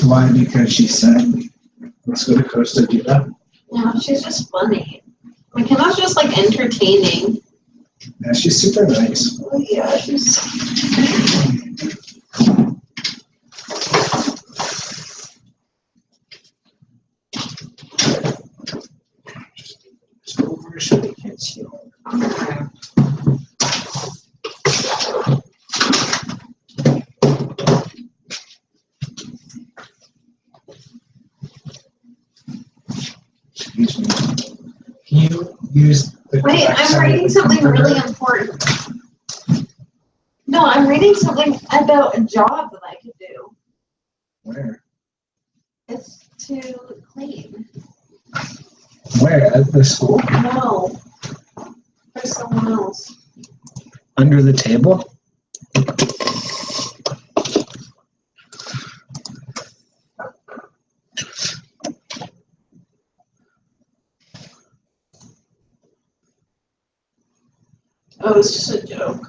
Why? Because she said, let's go to Costa Rica. No, she's just funny. McKenna's just like entertaining. Yeah, she's super nice. Oh yeah, she's. Just go over so they can't see all. Excuse me. Can you use the Wait, correct I'm side of reading the something computer? really important. No, I'm reading something about a job that I could do. Where? It's to clean. Where? At the school? No. For someone else. Under the table? Oh, it's just a joke.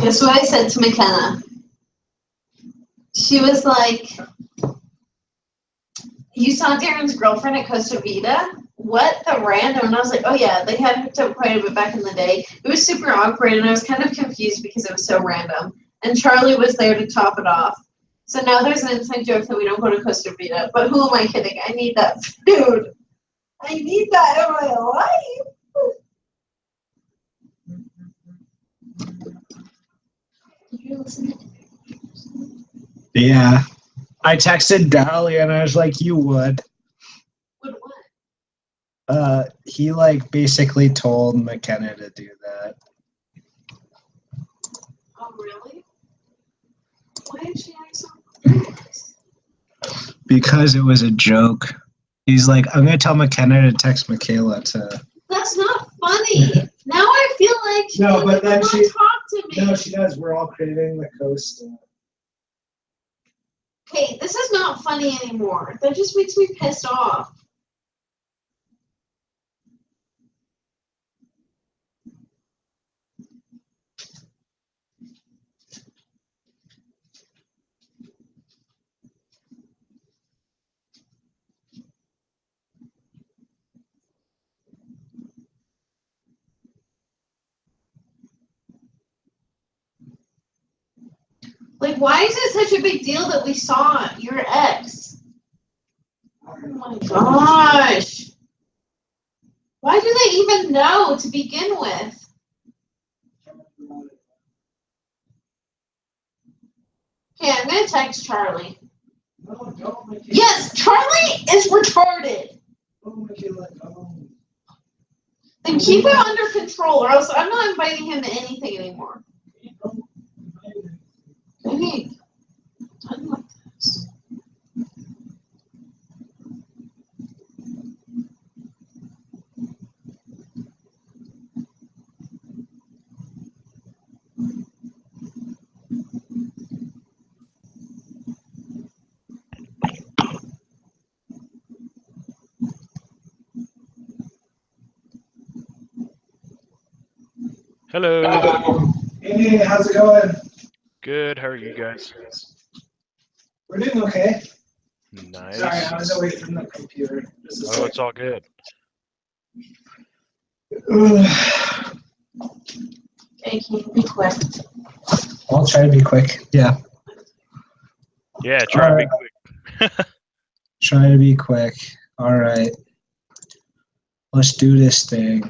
Guess what I said to McKenna? She was like, you saw Darren's girlfriend at Costa Vida? What the random? And I was like, oh yeah, they had hooked up quite a bit back in the day. It was super awkward and I was kind of confused because it was so random. And Charlie was there to top it off. So now there's an inside joke that we don't go to Costa Vida. But who am I kidding? I need that food. I need that in my life. Did you listen to it? Yeah. I texted Darley and I was like, you would. Would what? He like basically told McKenna to do that. Oh, really? Why is she acting so curious? Because it was a joke. He's like, I'm gonna tell McKenna to text Michaela to. That's not funny. Now I feel like she No, but doesn't then want she- to talk to me. No, she does. We're all craving the coast. Hey, this is not funny anymore. That just makes me pissed off. Like, why is it such a big deal that we saw your ex? Oh my gosh. Why do they even know to begin with? Okay, I'm gonna text Charlie. No, don't Michaela. Yes, Charlie is retarded. Don't Michaela, don't. Then keep him under control, or else I'm not inviting him to anything anymore. I mean, done like this. Hello. Hey, how's it going? Good. How are you guys? We're doing okay. Nice. Sorry, I was away from the computer. Just a Oh, second. it's all good. Okay, can you be quick? I'll try to be quick. Yeah, Yeah, try and be quick. try to be quick. All right. Let's do this thing.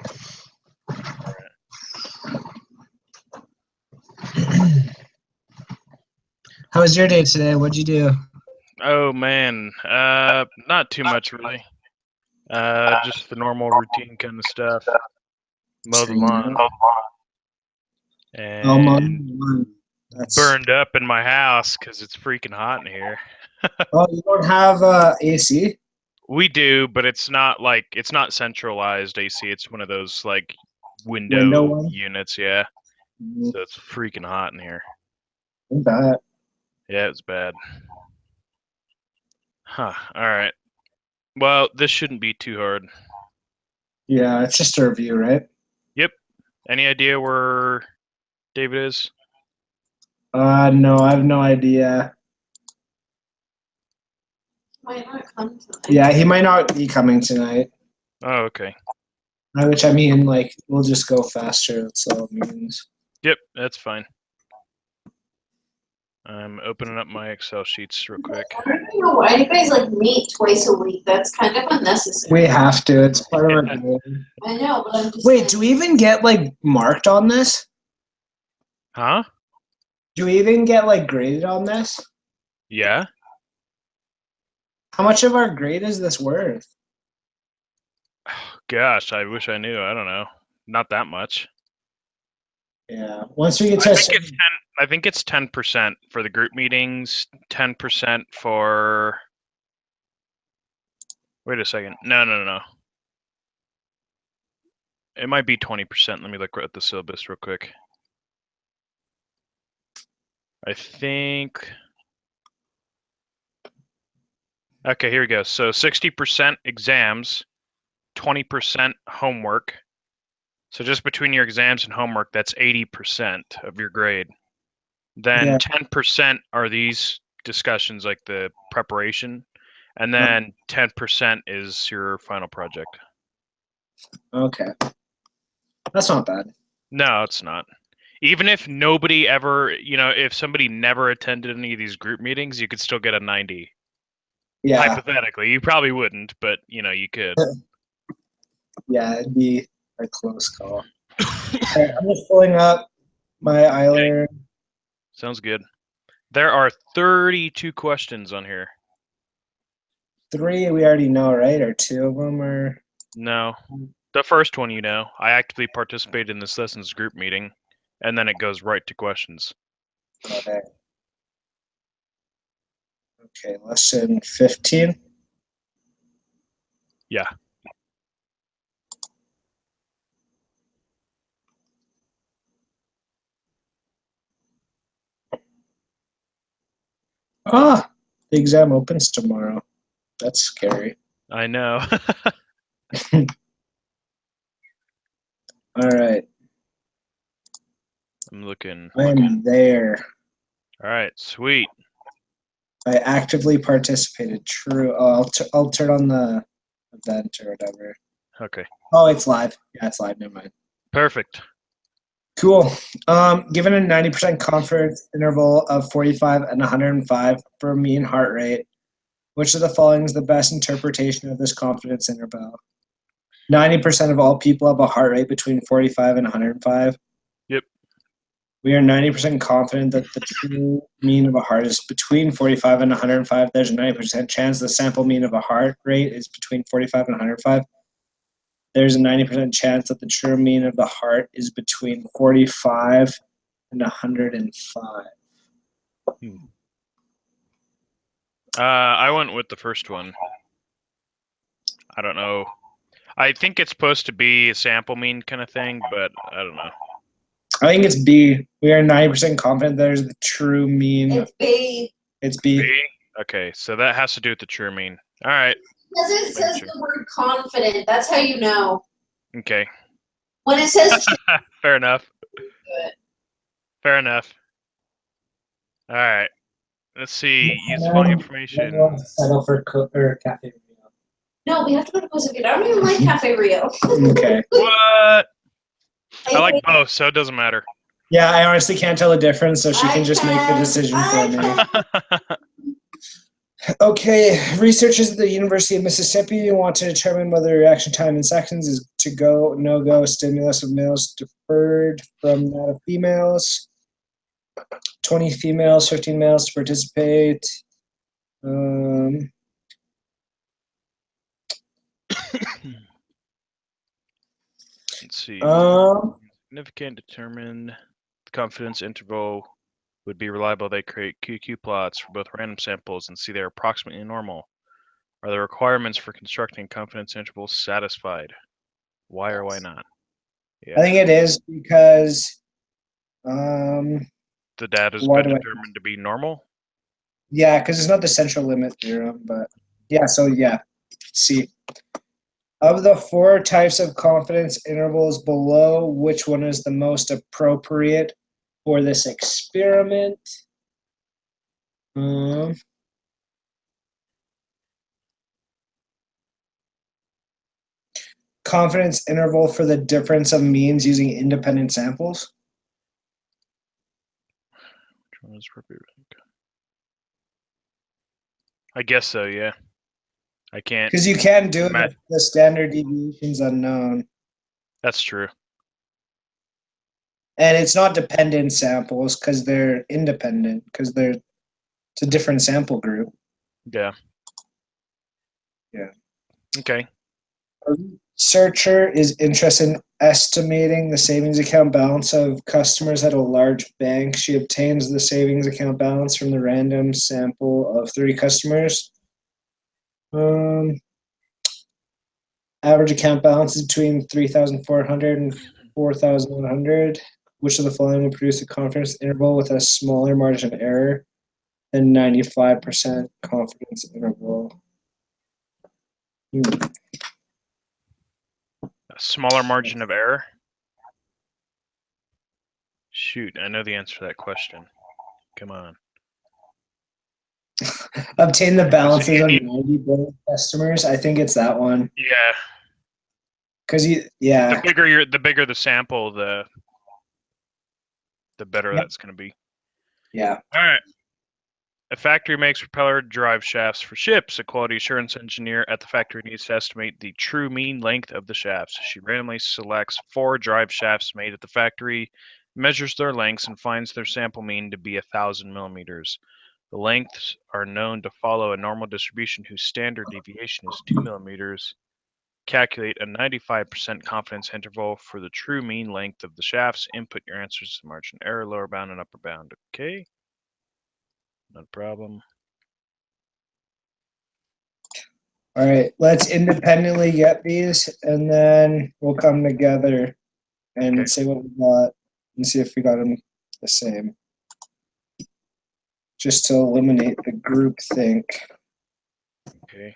How was your day today? What'd you do? Oh man, not too much really. Just the normal routine kind of stuff. Mow the lawn Oh, and Mom. That's. burned up in my house because it's freaking hot in here. Oh, you don't have AC? We do, but it's not centralized AC. It's one of those like Window window one? units. Yeah, so it's freaking hot in here. That. Yeah, it's bad. Huh. All right. Well, this shouldn't be too hard. Yeah, it's just a review, right? Yep. Any idea where David is? No, I have no idea. Might not come tonight. Yeah, he might not be coming tonight. Oh, okay. Which I mean, like, we'll just go faster. That's all it means. Yep, that's fine. I'm opening up my Excel sheets real quick. I don't even know why you guys like meet twice a week. That's kind of unnecessary. We have to. It's part of our game. I know, but I'm just Wait, saying. do we even get like marked on this? Huh? Do we even get like graded on this? Yeah. How much of our grade is this worth? Gosh, I wish I knew. I don't know. Not that much. Yeah. Once we get to I think it's 10% for the group meetings, 10% for. Wait a second. No. It might be 20%. Let me look at the syllabus real quick. I think. Okay, here we go. So 60% exams, 20% homework. So just between your exams and homework, that's 80% of your grade. Then Yeah. 10% are these discussions, like the preparation, and then 10% is your final project. Okay. That's not bad. No, it's not. Even if nobody ever, if somebody never attended any of these group meetings, you could still get a 90. Yeah. Hypothetically, you probably wouldn't, but you could. Yeah, it'd be a close call. Okay, I'm just pulling up my Eiler. Sounds good. There are 32 questions on here. 3 we already know, right? Or 2 of them are. No. The first one, I actively participated in this lessons group meeting, and then it goes right to questions. Okay. Okay, lesson 15. Yeah. Ah, the exam opens tomorrow. That's scary. I know. All right. I'm looking. I am there. All right, sweet. I actively participated. True. Oh, I'll turn on the event or whatever. Okay. Oh, it's live. Yeah, it's live. Never mind. Perfect. Cool. Given a 90% confidence interval of 45 and 105 for mean heart rate, which of the following is the best interpretation of this confidence interval? 90% of all people have a heart rate between 45 and 105. Yep. We are 90% confident that the true mean of a heart is between 45 and 105. There's a 90% chance the sample mean of a heart rate is between 45 and 105. There's a 90% chance that the true mean of the heart is between 45 and 105. I went with the first one. I don't know. I think it's supposed to be a sample mean kind of thing, but I don't know. I think it's B. We are 90% confident there's the true mean. It's B. It's B. B? Okay, so that has to do with the true mean. All right. Because it says the word confident. That's how you know. Okay. When it says Fair enough. Fair enough. All right. Let's see. Use the following information. Settle for or Cafe Rio. No, we have to go to Costa Vida. I don't even like Cafe Rio. Okay. What? I like both, so it doesn't matter. Yeah, I honestly can't tell the difference, so she can just make the decision for me. Okay, researchers at the University of Mississippi want to determine whether reaction time in seconds is to go, no go stimulus of males deferred from that of females. 20 females, 15 males to participate. Let's see. Um, Significant determine the confidence interval would be reliable. They create QQ plots for both random samples and see they're approximately normal. Are the requirements for constructing confidence intervals satisfied? Why or why not? I think it is because the data has why been do I- determined to be normal. yeah, because it's not the central limit theorem, but yeah, so yeah. See. Of the four types of confidence intervals below, which one is the most appropriate for this experiment? Confidence interval for the difference of means using independent samples? Which one is appropriate? I guess so, yeah. I can't. Because you can do it if the standard deviation's unknown. That's true. And it's not dependent samples because they're independent, because it's a different sample group. Yeah. Yeah. Okay. A researcher is interested in estimating the savings account balance of customers at a large bank. She obtains the savings account balance from the random sample of 30 customers. Average account balance is between 3,400 and 4,100. Which of the following will produce a confidence interval with a smaller margin of error than 95% confidence interval? A smaller margin of error? Shoot, I know the answer to that question. Come on. Obtain the balances of 90 billion customers. I think it's that one. Yeah. Because the bigger the sample, the better that's going to be. Yeah. All right. A factory makes propeller drive shafts for ships. A quality assurance engineer at the factory needs to estimate the true mean length of the shafts. She randomly selects 4 drive shafts made at the factory, measures their lengths, and finds their sample mean to be 1,000 millimeters. The lengths are known to follow a normal distribution whose standard deviation is 2 millimeters. Calculate a 95% confidence interval for the true mean length of the shafts. Input your answers to margin error, lower bound and upper bound. Okay. Not a problem. All right. Let's independently get these, and then we'll come together and say what we got and see if we got them the same. Just to eliminate the group think. Okay.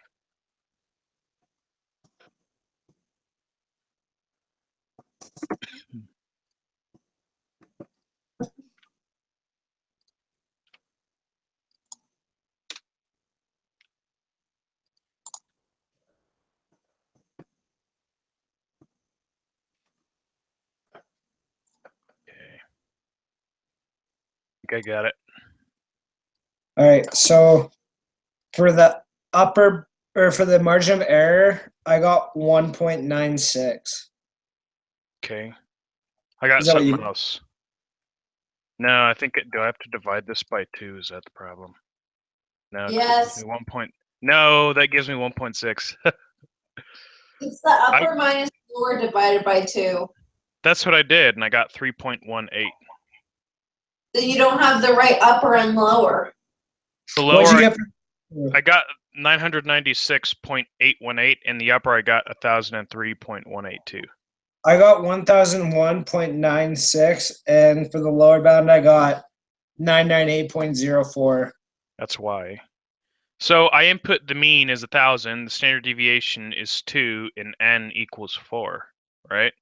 I got it. All right. So for the upper or for the margin of error, I got 1.96. Okay. I got something else. No, I think do I have to divide this by 2? Is that the problem? No. Yes. No, that gives me 1.6. It's the upper minus lower divided by 2. That's what I did, and I got 3.18. Then you don't have the right upper and lower. The lower, I got 996.818, and the upper I got 1,003.182. I got 1,001.96, and for the lower bound, I got 998.04. That's why. So I input the mean is 1,000, the standard deviation is 2, and n equals 4, right?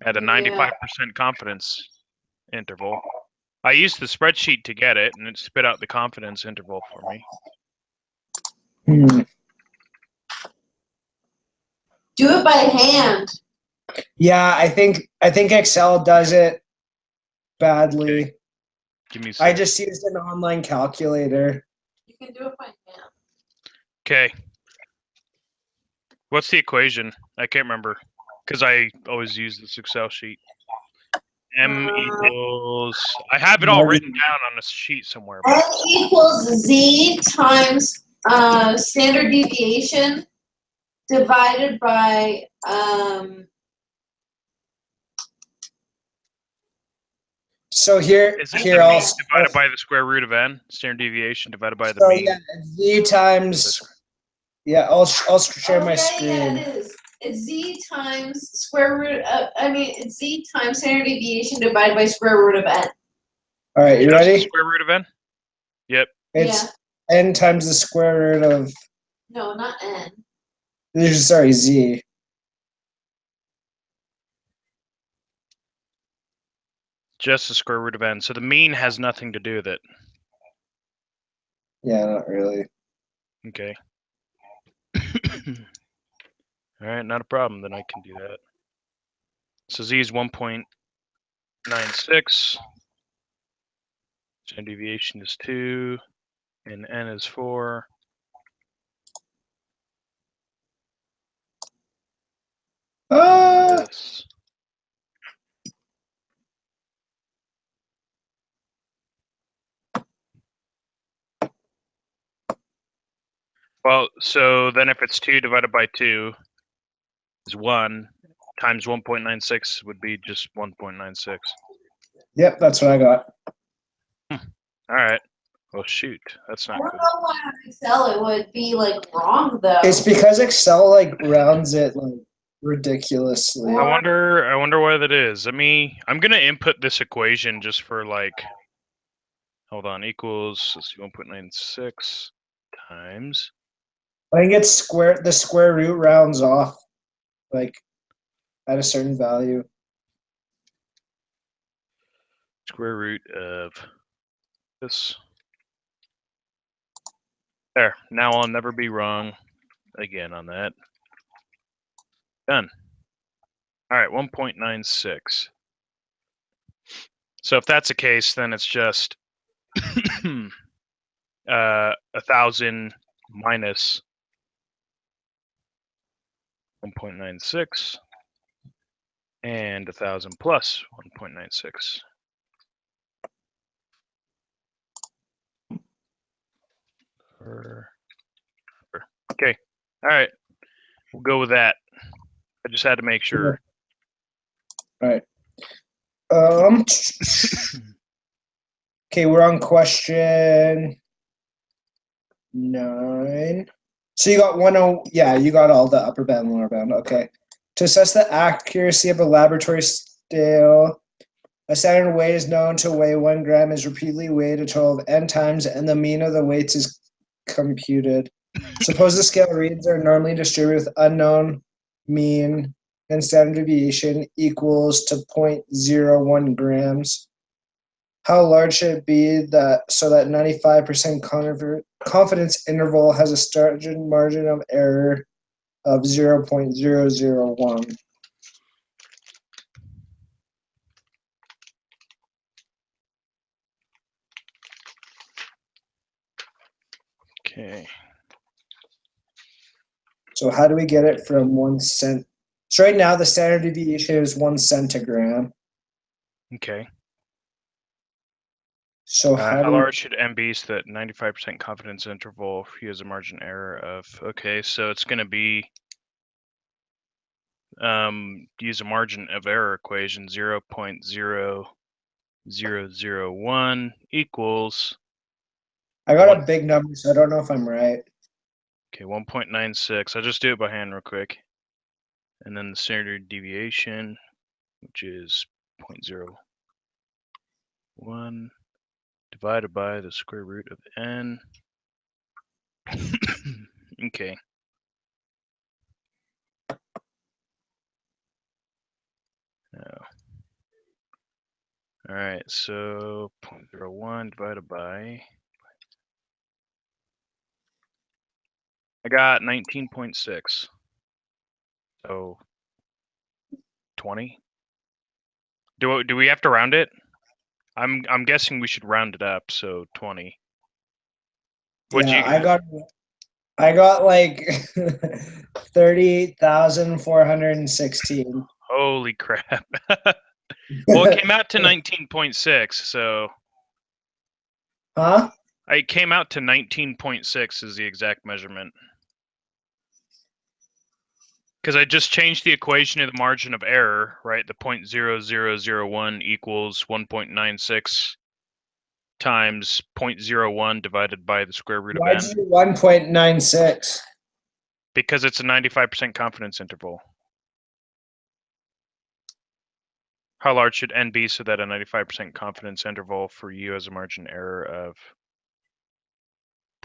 at a Yeah. 95% confidence interval. I used the spreadsheet to get it, and it spit out the confidence interval for me. Hmm. Do it by hand. Yeah, I think Excel does it badly. Okay. Give me a I sec. just used an online calculator. You can do it by hand. Okay. What's the equation? I can't remember because I always use this Excel sheet. M equals. I have it all written down on a sheet somewhere. N equals Z times standard deviation divided by So here, Is it here the mean I'll divided by the square root of n? Standard deviation divided by the so mean. yeah, Z times. Yeah, I'll share my yeah, screen. it is. It's Z times square root. It's Z times standard deviation divided by square root of n. All right, you Just the ready? square root of n? Yep. It's n times the square root of. No, not n. Sorry, Z. Just the square root of n. So the mean has nothing to do with it. Yeah, not really. Okay. All right, not a problem. Then I can do that. So Z is 1.96. Standard deviation is 2. And n is 4. This. Well, so then if it's 2 divided by 2 is 1 times 1.96 would be just 1.96. Yep, that's what I got. All right. Well, shoot, that's not I don't good. know why on Excel it would be like wrong though. It's because Excel like rounds it like ridiculously. I wonder why that is. I'm gonna input this equation just for like. Hold on, equals let's see, 1.96 times. I think it's the square root rounds off like at a certain value. Square root of this. There. Now I'll never be wrong again on that. Done. All right, 1.96. So if that's the case, then it's just 1,000 minus 1.96 and 1,000 plus 1.96. Okay. All right. We'll go with that. I just had to make sure. All right. Okay, we're on question 9. So you got 10. Yeah, you got all the upper bound, lower bound. Okay. To assess the accuracy of a laboratory scale, a standard weight is known to weigh 1 gram is repeatedly weighed a total of n times, and the mean of the weights is computed. Suppose the scale reads are normally distributed with unknown mean and standard deviation equals to 0.01 grams. How large should it be so that 95% confidence interval has a starting margin of error of 0.001? Okay. So how do we get it from 1 cent? So right now the standard deviation is 1 centigram. Okay. So How large should M be so that 95% confidence interval has a margin error of? Okay, so it's going to be use a margin of error equation 0.0001 equals. I got a big number, so I don't know if I'm right. Okay, 1.96. I'll just do it by hand real quick. And then the standard deviation, which is 0.01 divided by the square root of n. Okay. All right, so 0.01 divided by. I got 19.6. So 20. Do we have to round it? I'm guessing we should round it up, so 20. What'd Yeah, you I got like 38,416. Holy crap. Well, it came out to 19.6, so Huh? it came out to 19.6 is the exact measurement. Because I just changed the equation of the margin of error, right? The 0.0001 equals 1.96 times 0.01 divided by the square root of Why'd n. you do 1.96? Because it's a 95% confidence interval. How large should n be so that a 95% confidence interval for you has a margin error of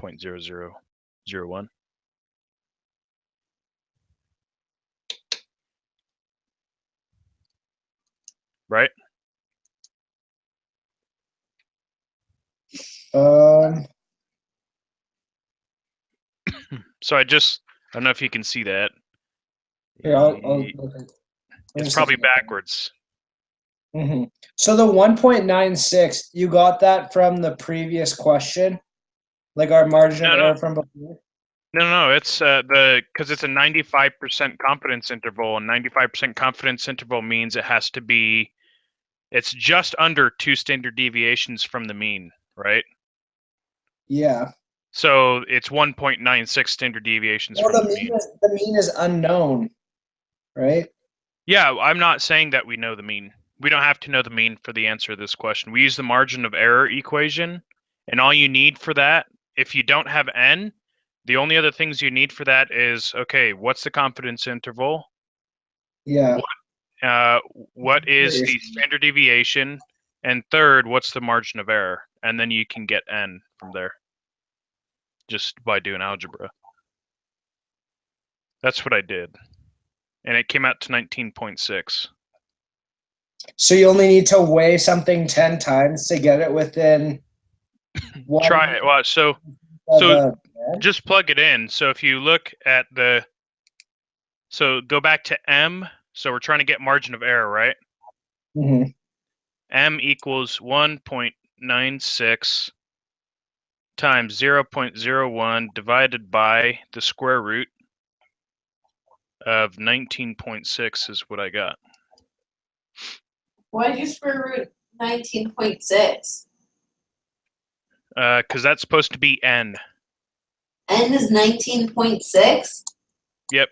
0.0001? Right? So I don't know if you can see that. Here, I'll It's probably backwards. Mm-hmm. So the 1.96, you got that from the previous question? Like our margin of error from before? No, it's because it's a 95% confidence interval, and 95% confidence interval means it's just under 2 standard deviations from the mean, right? Yeah. So it's 1.96 standard deviations Well, from the mean. the mean is unknown, right? Yeah, I'm not saying that we know the mean. We don't have to know the mean for the answer to this question. We use the margin of error equation, and all you need for that, if you don't have n, the only other things you need for that is, okay, what's the confidence interval? Yeah. What is the standard deviation? And third, what's the margin of error? And then you can get n from there just by doing algebra. That's what I did. And it came out to 19.6. So you only need to weigh something 10 times to get it within one. Try it. Well, so just plug it in. So if you look at so go back to m. So we're trying to get margin of error, right? Mm-hmm. M equals 1.96 times 0.01 divided by the square root of 19.6 is what I got. Why did you square root 19.6? Because that's supposed to be n. N is 19.6? Yep.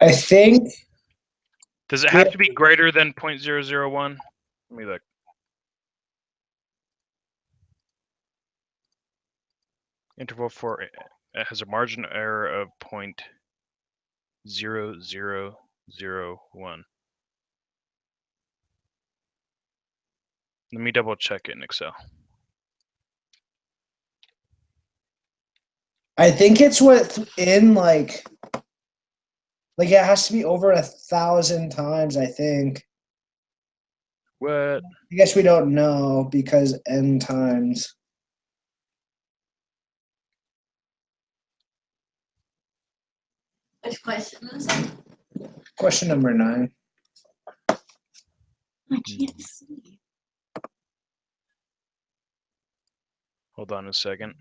I think. Does it have to be greater than 0.001? Let me look. Interval for it has a margin error of 0.0001. Let me double check it in Excel. I think it's within like it has to be over 1,000 times, I think. What? I guess we don't know because n times. Which question is it? Question number 9. I can't see. Hold on a second.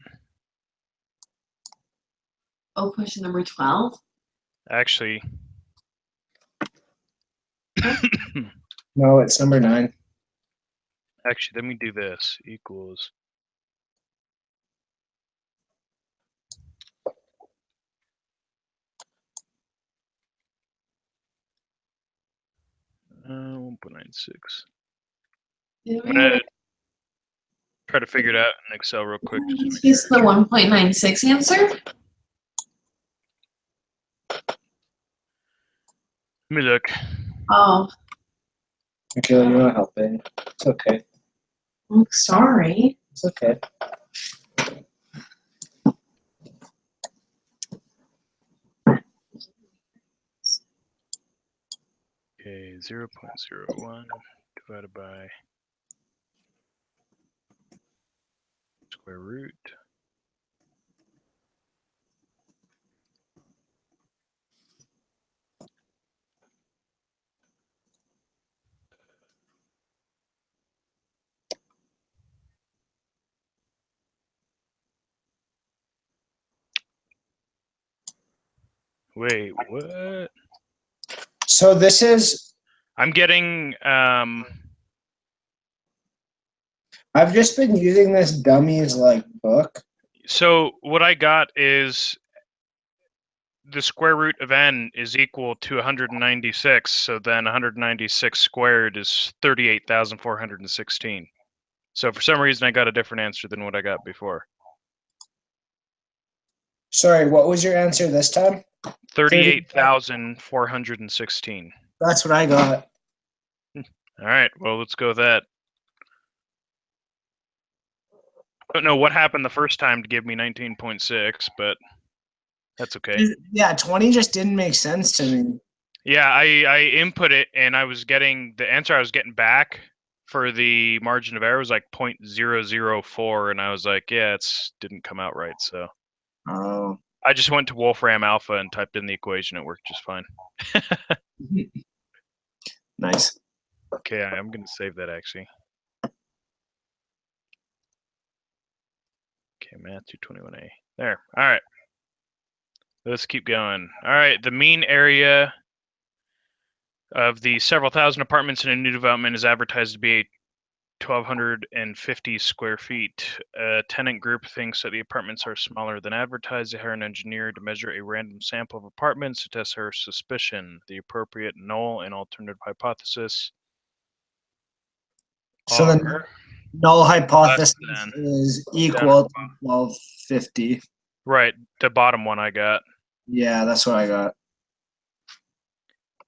Oh, question number 12? Actually. No, it's number 9. Actually, let me do this. Equals. Uh, 1.96. I'm gonna try to figure it out in Excel real quick. Is the 1.96 answer? Let me look. Oh, Okay, you're not helping. It's okay. I'm sorry. It's okay. Okay, 0.01 divided by square root. Wait, what? So this is, I'm getting I've just been using this dummies like book. so what I got is the square root of n is equal to 196. So then 196 squared is 38,416. So for some reason I got a different answer than what I got before. Sorry, what was your answer this time? 38,416. That's what I got. All right, well, let's go with that. I don't know what happened the first time to give me 19.6, but that's okay. Yeah, 20 just didn't make sense to me. Yeah, I input it and I was getting the answer I was getting back for the margin of error was like 0.004, and I was like, yeah, it's didn't come out right. So Oh. I just went to Wolfram Alpha and typed in the equation. It worked just fine. Nice. Okay, I'm gonna save that actually. Okay, Math 221A. There. All right. Let's keep going. All right, the mean area of the several thousand apartments in a new development is advertised to be 1,250 square feet. A tenant group thinks that the apartments are smaller than advertised. They hire an engineer to measure a random sample of apartments to test her suspicion. The appropriate null and alternative hypothesis So the are null hypothesis than is equal to 1250. right. The bottom one I got. Yeah, that's what I got.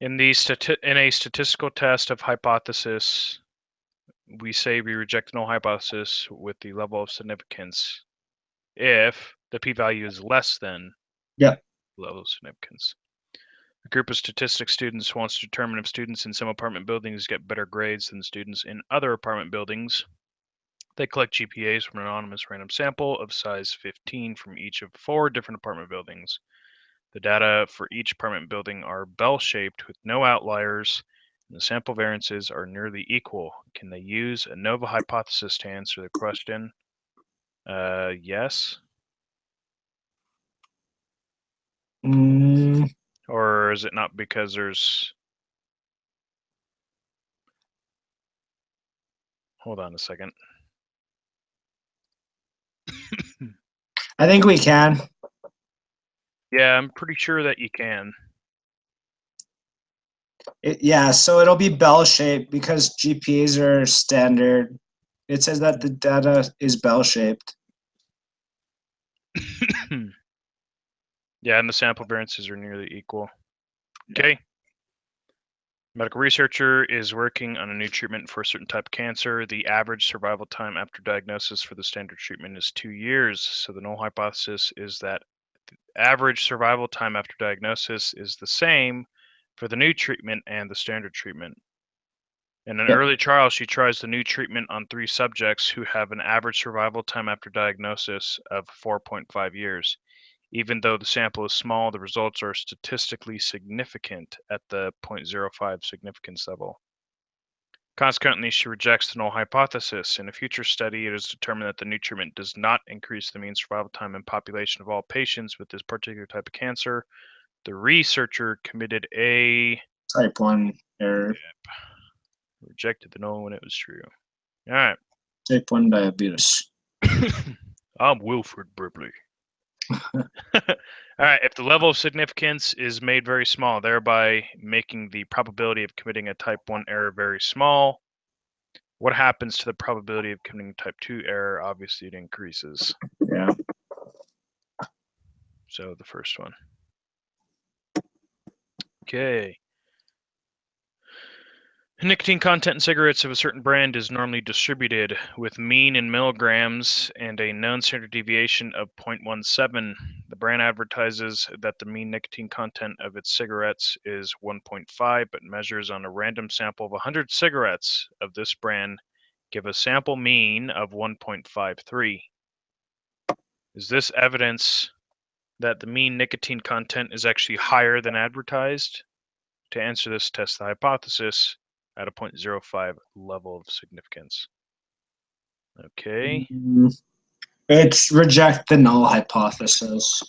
In a statistical test of hypothesis, we say we reject the null hypothesis with the level of significance if the p-value is less than Yep. level of significance. A group of statistics students wants to determine if students in some apartment buildings get better grades than students in other apartment buildings. They collect GPAs from an anonymous random sample of size 15 from each of 4 different apartment buildings. The data for each apartment building are bell-shaped with no outliers, and the sample variances are nearly equal. Can they use ANOVA hypothesis to answer the question? Yes. Or is it not because there's... Hold on a second. I think we can. Yeah, I'm pretty sure that you can. Yeah, so it'll be bell-shaped because GPAs are standard. It says that the data is bell-shaped. Yeah, and the sample variances are nearly equal. Okay. Medical researcher is working on a new treatment for a certain type of cancer. The average survival time after diagnosis for the standard treatment is 2 years. So the null hypothesis is that the average survival time after diagnosis is the same for the new treatment and the standard treatment. In an early trial, she tries the new treatment on 3 subjects who have an average survival time after diagnosis of 4.5 years. Even though the sample is small, the results are statistically significant at the 0.05 significance level. Consequently, she rejects the null hypothesis. In a future study, it is determined that the new treatment does not increase the mean survival time in population of all patients with this particular type of cancer. The researcher committed a Type 1 error. rejected the null when it was true. All right. Type 1 diabetes. I'm Wilfred Brimley. All right, if the level of significance is made very small, thereby making the probability of committing a type 1 error very small, what happens to the probability of committing type 2 error? Obviously, it increases. Yeah. So the first one. Okay. Nicotine content in cigarettes of a certain brand is normally distributed with mean in milligrams and a known standard deviation of 0.17. The brand advertises that the mean nicotine content of its cigarettes is 1.5, but measures on a random sample of 100 cigarettes of this brand give a sample mean of 1.53. Is this evidence that the mean nicotine content is actually higher than advertised? To answer this, test the hypothesis at a 0.05 level of significance. Okay. It's reject the null hypothesis.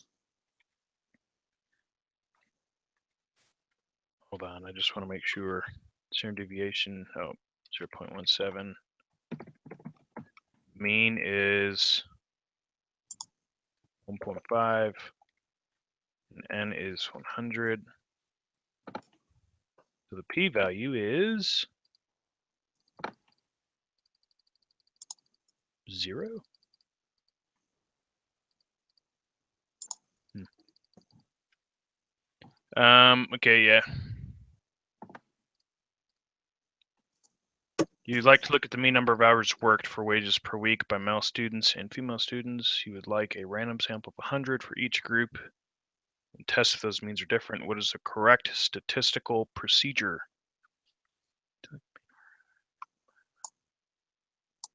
Hold on, I just want to make sure. Standard deviation, 0.17. Mean is 1.5. And N is 100. So the p-value is 0. Okay, yeah. You'd like to look at the mean number of hours worked for wages per week by male students and female students. You would like a random sample of 100 for each group and test if those means are different. What is the correct statistical procedure?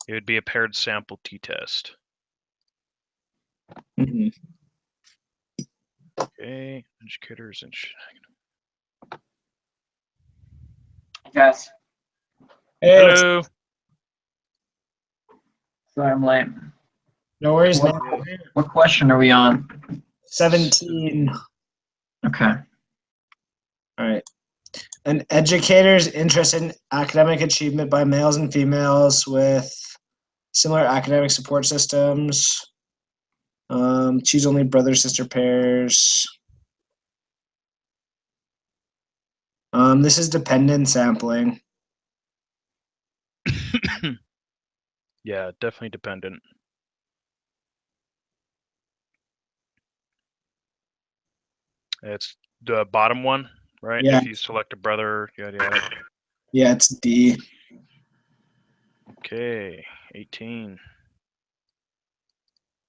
It would be a paired sample t-test. Mhm. Okay, educators and Guys, Hey, what's- hello. sorry I'm late. no worries, man. What question are we on? 17. Okay. All right. An educator's interest in academic achievement by males and females with similar academic support systems. Choose only brother-sister pairs. This is dependent sampling. Yeah, definitely dependent. It's the bottom one, right? Yeah. If you select a brother, yada yada. Yeah, it's D. Okay, 18.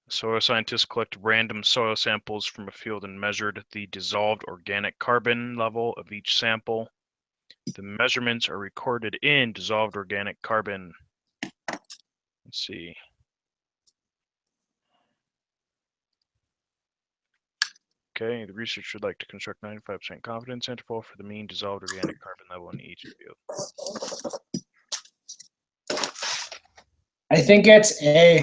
Soil scientists collected random soil samples from a field and measured the dissolved organic carbon level of each sample. The measurements are recorded in dissolved organic carbon. Let's see. Okay, the researcher would like to construct 95% confidence interval for the mean dissolved organic carbon level in each field. I think it's A. I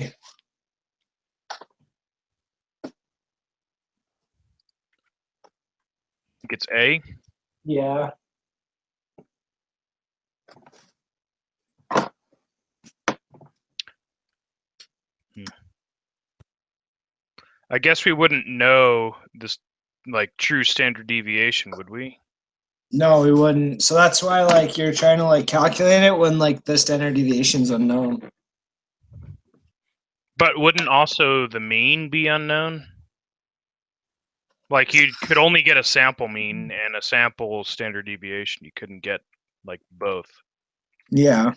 think it's A. Yeah. I guess we wouldn't know this like true standard deviation, would we? No, we wouldn't. So that's why like you're trying to like calculate it when like the standard deviation's unknown. But wouldn't also the mean be unknown? Like you could only get a sample mean and a sample standard deviation. You couldn't get like both. Yeah.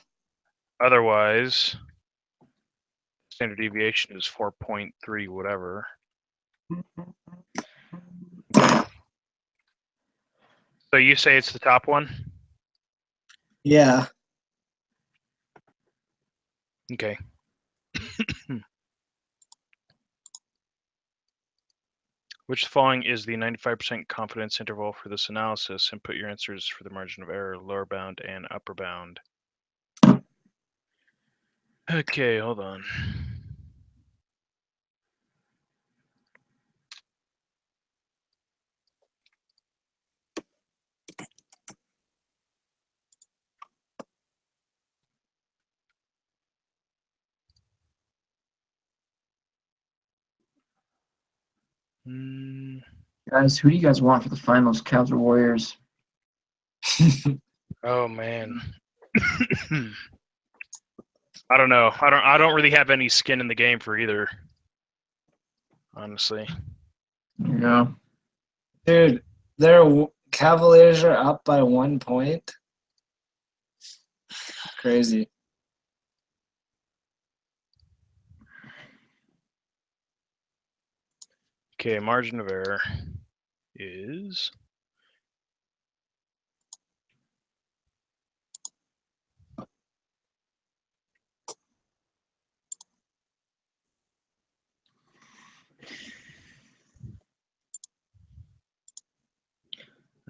Otherwise, standard deviation is 4.3 whatever. Okay. So you say it's the top one? Yeah. Okay. Which of the following is the 95% confidence interval for this analysis? And put your answers for the margin of error, lower bound and upper bound. Okay, hold on. Guys, who do you guys want for the finals, Cavs or Warriors? Oh man. I don't know. I don't really have any skin in the game for either. Honestly. There you go. Dude, their Cavaliers are up by 1 point. crazy. Okay, margin of error is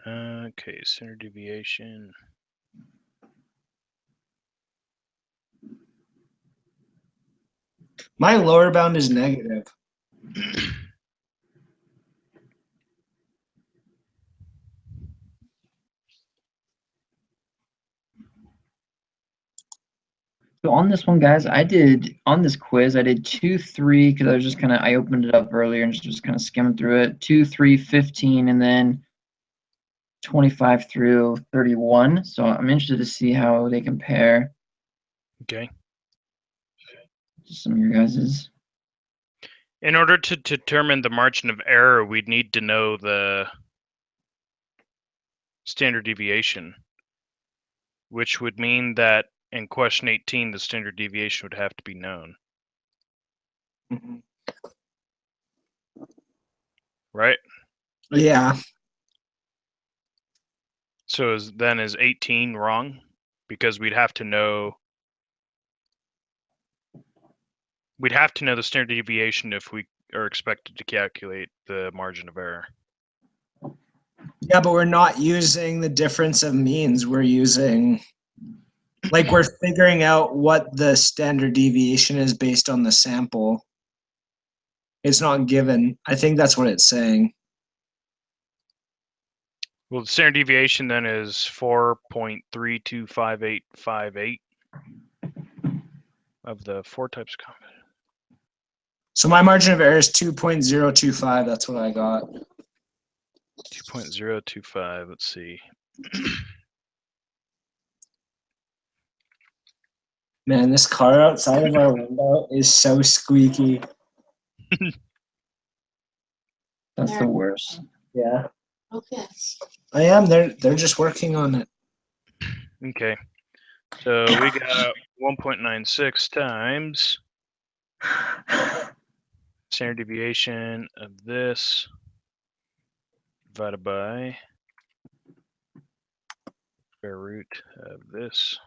okay, standard deviation. My lower bound is negative. So on this one, guys, on this quiz, I did 2, 3, because I opened it up earlier and just kind of skimming through it. 2, 3, 15, and then 25 through 31. So I'm interested to see how they compare Okay. to some of your guys's. In order to determine the margin of error, we'd need to know the standard deviation, which would mean that in question 18, the standard deviation would have to be known, Mhm. right? Yeah. So is 18 wrong? Because we'd have to know the standard deviation if we are expected to calculate the margin of error. Yeah, but we're not using the difference of means. We're using, like, we're figuring out what the standard deviation is based on the sample. It's not given. I think that's what it's saying. Well, the standard deviation then is 4.325858 of the 4 types of confidence. So my margin of error is 2.025. That's what I got. 2.025. Let's see. Man, this car outside of our window is so squeaky. That's the worst. Yeah, Okay. I am. They're just working on it. Okay. So we got 1.96 times standard deviation of this divided by square root of this.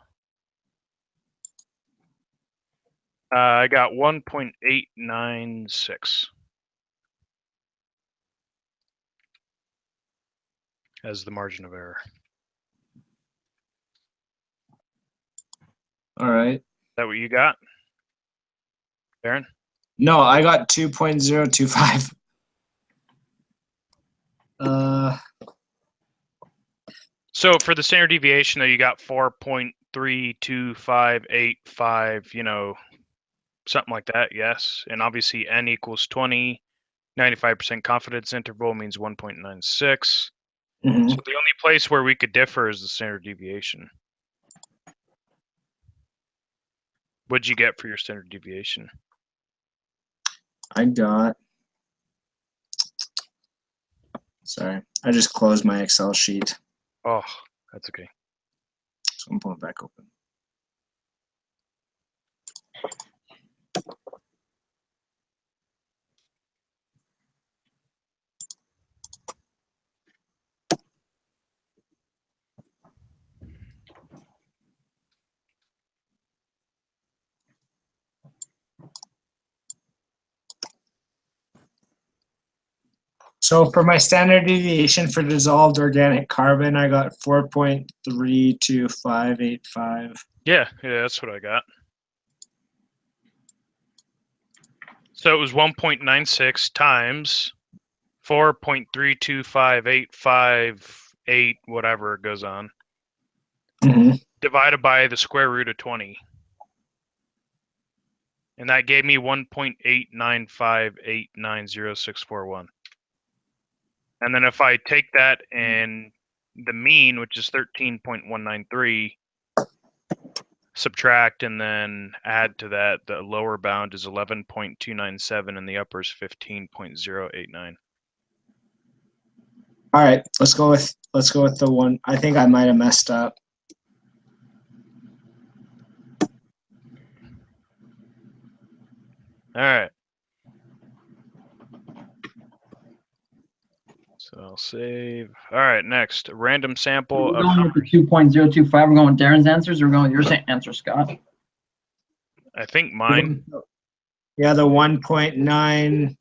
I got 1.896 as the margin of error. All right. Is that what you got, Aaron? No, I got 2.025. So for the standard deviation, though, you got 4.32585, you know, something like that, yes. And obviously n equals 20, 95% confidence interval means 1.96. Mhm. So the only place where we could differ is the standard deviation. What'd you get for your standard deviation? I got. Sorry, I just closed my Excel sheet, Oh, that's okay. so I'm pulling it back open. So for my standard deviation for dissolved organic carbon, I got 4.32585. Yeah, that's what I got. So it was 1.96 times 4.32585, whatever it goes on, Mm-hmm. divided by the square root of 20. And that gave me 1.895890641. And then if I take that and the mean, which is 13.193, subtract and then add to that, the lower bound is 11.297 and the upper is 15.089. All right, let's go with the one. I think I might have messed up. All right. So I'll save. All right, next, a random sample We're of going with the 2.025. We're going with Darren's answers, or we're going with your answer, Scott? I think mine. Yeah, the 1.9,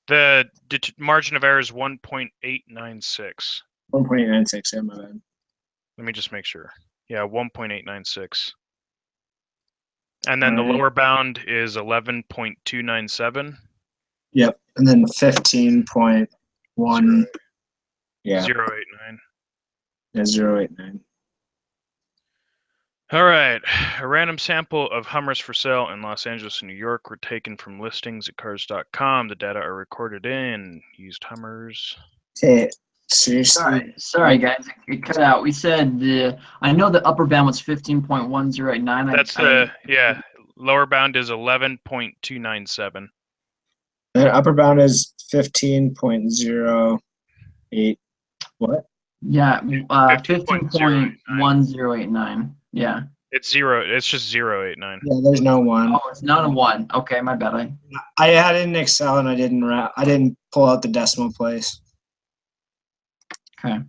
The margin of error is 1.896. 1.96. Yeah, my bad. Let me just make sure. Yeah, 1.896. And then the Alright. lower bound is 11.297. Yep, and then 15.1. Yeah, 089. yeah, 0.89. All right. A random sample of Hummers for sale in Los Angeles and New York were taken from listings at cars.com. The data are recorded in used Hummers. Okay, seriously. Sorry, guys, it cut out. We said I know the upper bound was 15.1089. That's the, yeah, lower bound is 11.297. The upper bound is 15.08. What? Yeah, 15.089. 15.1089. Yeah. It's zero. It's just 089. Yeah, there's no one. Oh, it's not a 1. Okay, my bad. I had it in Excel and I didn't pull out the decimal place. Okay.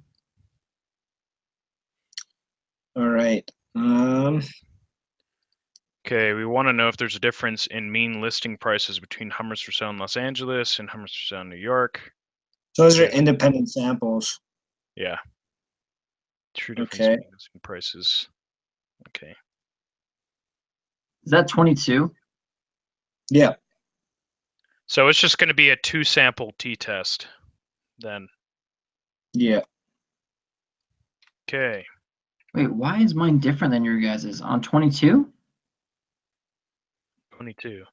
All right. Okay, we want to know if there's a difference in mean listing prices between Hummers for sale in Los Angeles and Hummers for sale in New York. So those are independent samples. Yeah. True difference Okay. in mean listing prices. Okay. Is that 22? Yeah. So it's just going to be a 2-sample t-test then. Yeah. Okay. Wait, why is mine different than your guys's? On 22? 22.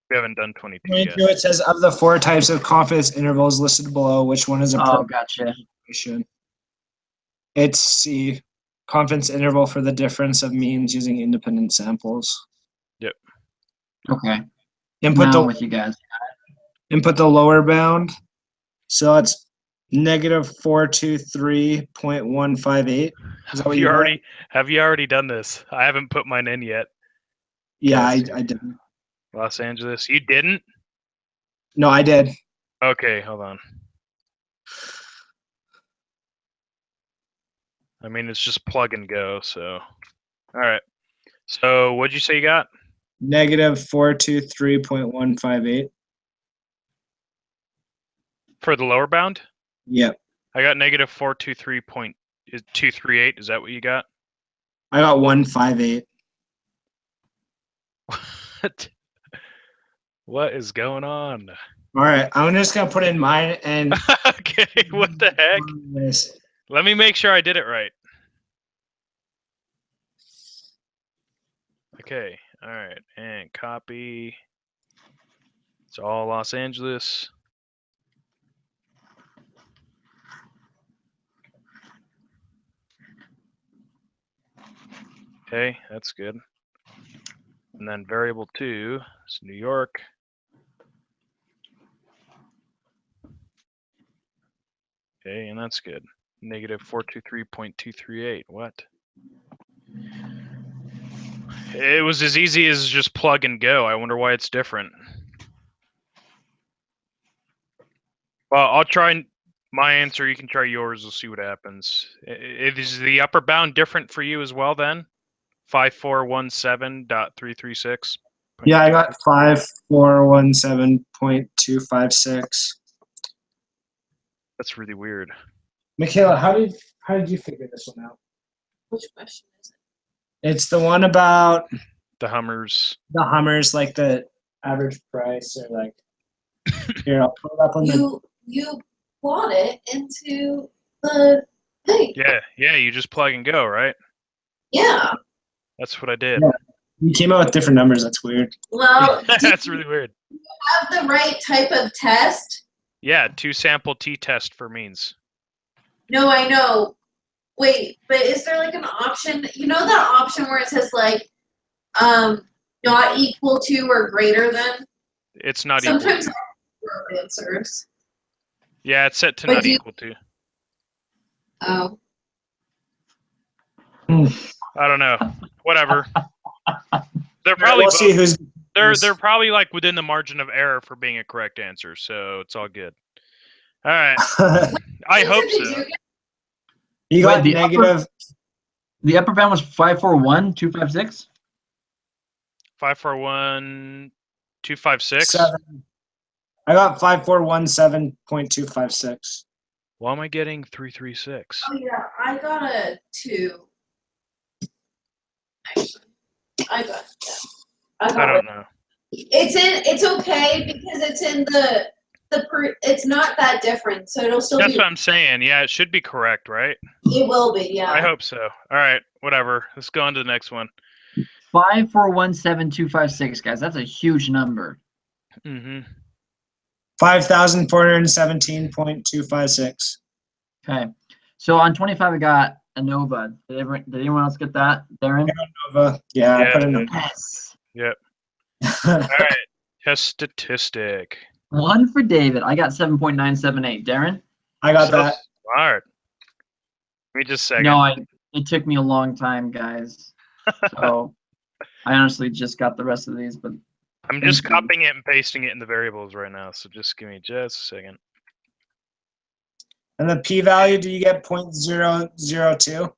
We haven't done 22 yet. 22, it says of the 4 types of confidence intervals listed below, which one is Oh, appropriate? gotcha. It's C, confidence interval for the difference of means using independent samples. Okay. Input Now I'm the with you guys. input the lower bound. So it's negative 423.158. Is that what you got? Have you already done this? I haven't put mine in yet. Yeah, Yes. I didn't. Los Angeles. You didn't? No, I did. Okay, hold on. I mean, it's just plug and go, so. All right. So what'd you say you got? Negative 423.158. For the lower bound? Yep. I got negative 423.238. Is that what you got? I got 158. What? What is going on? All right, I'm just gonna put in mine and Okay, what the heck? this. Let me make sure I did it right. Okay, all right, and copy. It's all Los Angeles. Okay, that's good. And then variable 2 is New York. Okay, and that's good. Negative 423.238. What? It was as easy as just plug and go. I wonder why it's different. Well, I'll try my answer. You can try yours. We'll see what happens. Is the upper bound different for you as well then? 5417.336. Yeah, I got 5417.256. That's really weird. Michaela, how did you figure this one out? Which question is it? It's the one about The Hummers. the Hummers, like the average price, or like. Here, I'll pull it up on the. You plot it into the thing. Yeah, you just plug and go, right? Yeah. That's what I did. Yeah. You came out with different numbers. That's weird. Well, do That's you really weird. have the right type of test? Yeah, 2-sample t-test for means. No, I know. Wait, but is there like an option? You know that option where it says like, not equal to or greater than? It's not equal Sometimes to. I answers. Yeah, it's set to But not do you- equal to. Oh. I don't know. Whatever. They're probably We'll see both, who's. they're they're probably like within the margin of error for being a correct answer, so it's all good. All right. I hope Did so. You got the negative. The upper bound was 541,256. 541 256. 7. I got 5417.256. Why am I getting 336? Oh yeah, I got a 2. Actually, I got I don't know. It's okay because it's in it's not that different, so it'll still That's be. what I'm saying. Yeah, it should be correct, right? It will be, yeah. I hope so. All right, whatever. Let's go on to the next one. 5417256, guys. That's a huge number. Mm-hmm. 5,417.256. Okay. So on 25, I got ANOVA. Did anyone else get that? Darren? Nova. Yeah, I put Yeah, in. dude. Yes. Yep. All right. Test statistic. 1 for David. I got 7.978. Darren? I got So that. smart. Give me just a second. No, it took me a long time, guys. So I honestly just got the rest of these, but I'm just thank you. copying it and pasting it in the variables right now, so just give me just a second. And the p-value, do you get 0.002?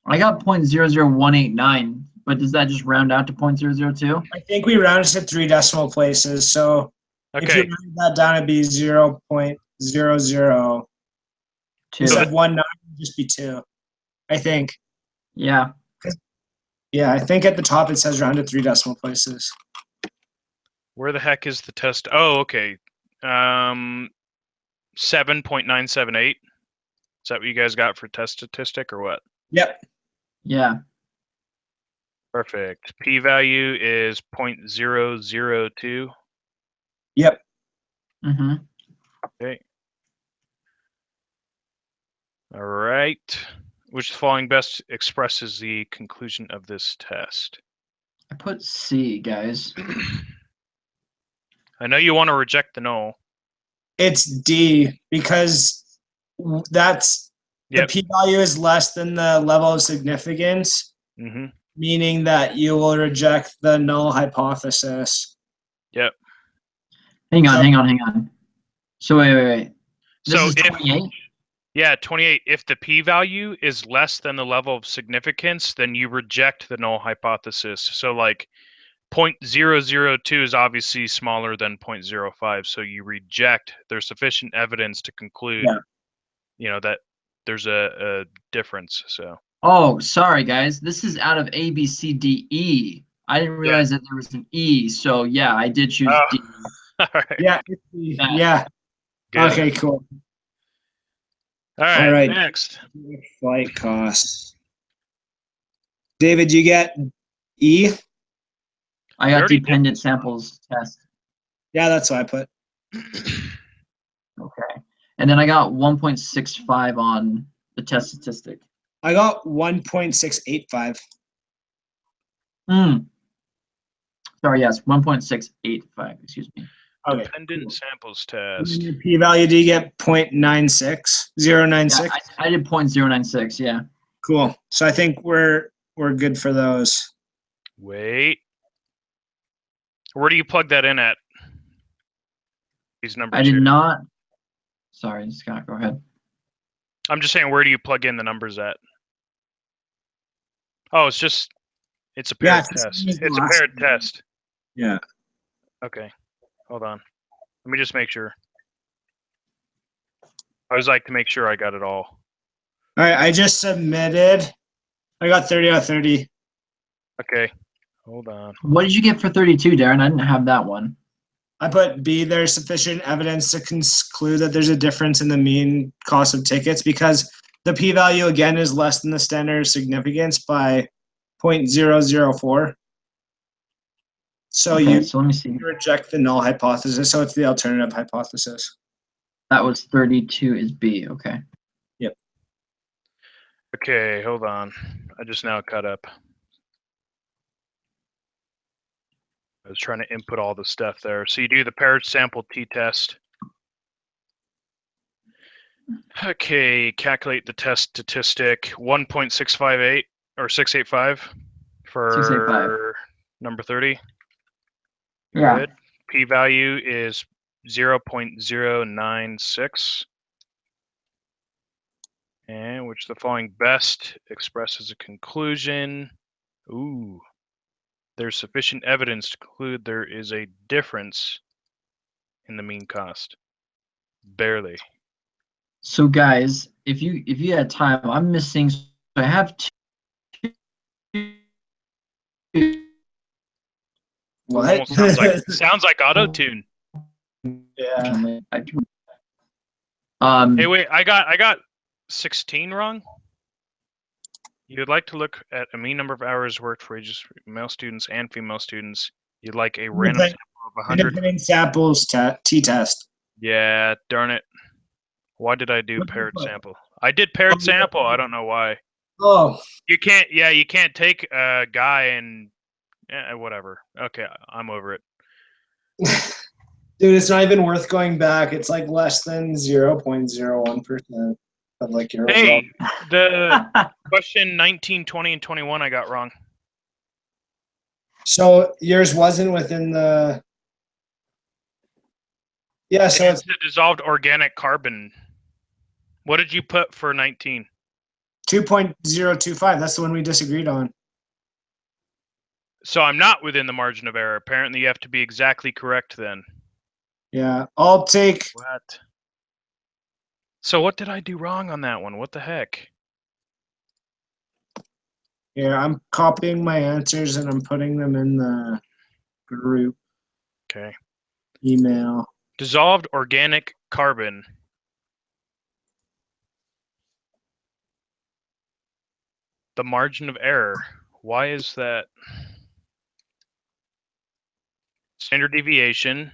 I got 0.00189, but does that just round out to 0.002? I think we rounded to 3 decimal places, so if you Okay, round that down, it'd be 0.00. Instead of 1 9, it'd just be 2. I think. Yeah. Yeah, I think at the top it says rounded 3 decimal places. where the heck is the test? Oh, okay. 7.978. Is that what you guys got for test statistic or what? Yep. Yeah. Perfect. P-value is 0.002. Yep. Mm-hmm. Okay. All right. Which following best expresses the conclusion of this test? I put C, guys. I know you want to reject the null. It's D because that's Yep. the p-value is less than the level of significance, Mm-hmm. meaning that you will reject the null hypothesis. Yep. Hang So- on. So wait. This So is 28? Yeah, 28. If the p-value is less than the level of significance, then you reject the null hypothesis. So like 0.002 is obviously smaller than 0.05, so you reject. There's sufficient evidence to conclude, that there's a difference. So Oh, sorry, guys. This is out of A, B, C, D, E. I didn't realize that there was an E. So yeah, I did choose D. all right. Yeah. it's D. Yeah. Good. Okay, cool. All right. All right. Next. Flight costs. David, you get E? I We got already did dependent this. samples test. Yeah, that's what I put. Okay. And then I got 1.65 on the test statistic. I got 1.685. Sorry, yes, 1.685, excuse me. Okay. Dependent cool. samples And test. then your p-value, do you get 0.96? Yeah, 0.96? I did 0.096, yeah. Cool. So I think we're good for those. Wait. Where do you plug that in at? These numbers I did here. not. Sorry, Scott, go ahead. I'm just saying, where do you plug in the numbers at? Oh, it's a paired it's the test. same as the It's a last paired one. test. Yeah. Okay. Hold on. Let me just make sure. I always like to make sure I got it all. All right, I just submitted. I got 30 out of 30. Okay. Hold on. What did you get for 32, Darren? I didn't have that one. I put B, there's sufficient evidence to conclude that there's a difference in the mean cost of tickets because the p-value, again, is less than the standard significance by 0.004. So Okay, you so let me see. reject the null hypothesis, so it's the alternative hypothesis. That was 32 is B, okay. Okay, hold on. I just now caught up. I was trying to input all the stuff there. So you do the paired sample t-test. Okay, calculate the test statistic. 1.658 or 685 for 685. number 30. Yeah. Good. P-value is 0.096. And which the following best expresses a conclusion. Ooh. There's sufficient evidence to conclude there is a difference in the mean cost. Barely. So guys, if you had time, I'm missing. So I have two. What? Almost sounds like auto tune. Yeah. Hey, wait, I got 16 wrong. You'd like to look at a mean number of hours worked for ages male students and female students. You'd like a random sample of 100. Independent samples t-test. Yeah, darn it. Why did I do paired sample? I did paired sample. I don't know why. Oh, You can't. Yeah, you can't take a guy and whatever. Okay, I'm over it. dude, it's not even worth going back. It's like less than 0.01% of like your overall. Hey, the question 19, 20, and 21 I got wrong. So yours wasn't within the. Yeah, so It's the dissolved organic carbon. What did you put for 19? 2.025. That's the one we disagreed on. So I'm not within the margin of error. Apparently, you have to be exactly correct then. Yeah, I'll take. What? So what did I do wrong on that one? What the heck? Yeah, I'm copying my answers and I'm putting them in the group Okay. email. Dissolved organic carbon. The margin of error. Why is that? Standard deviation.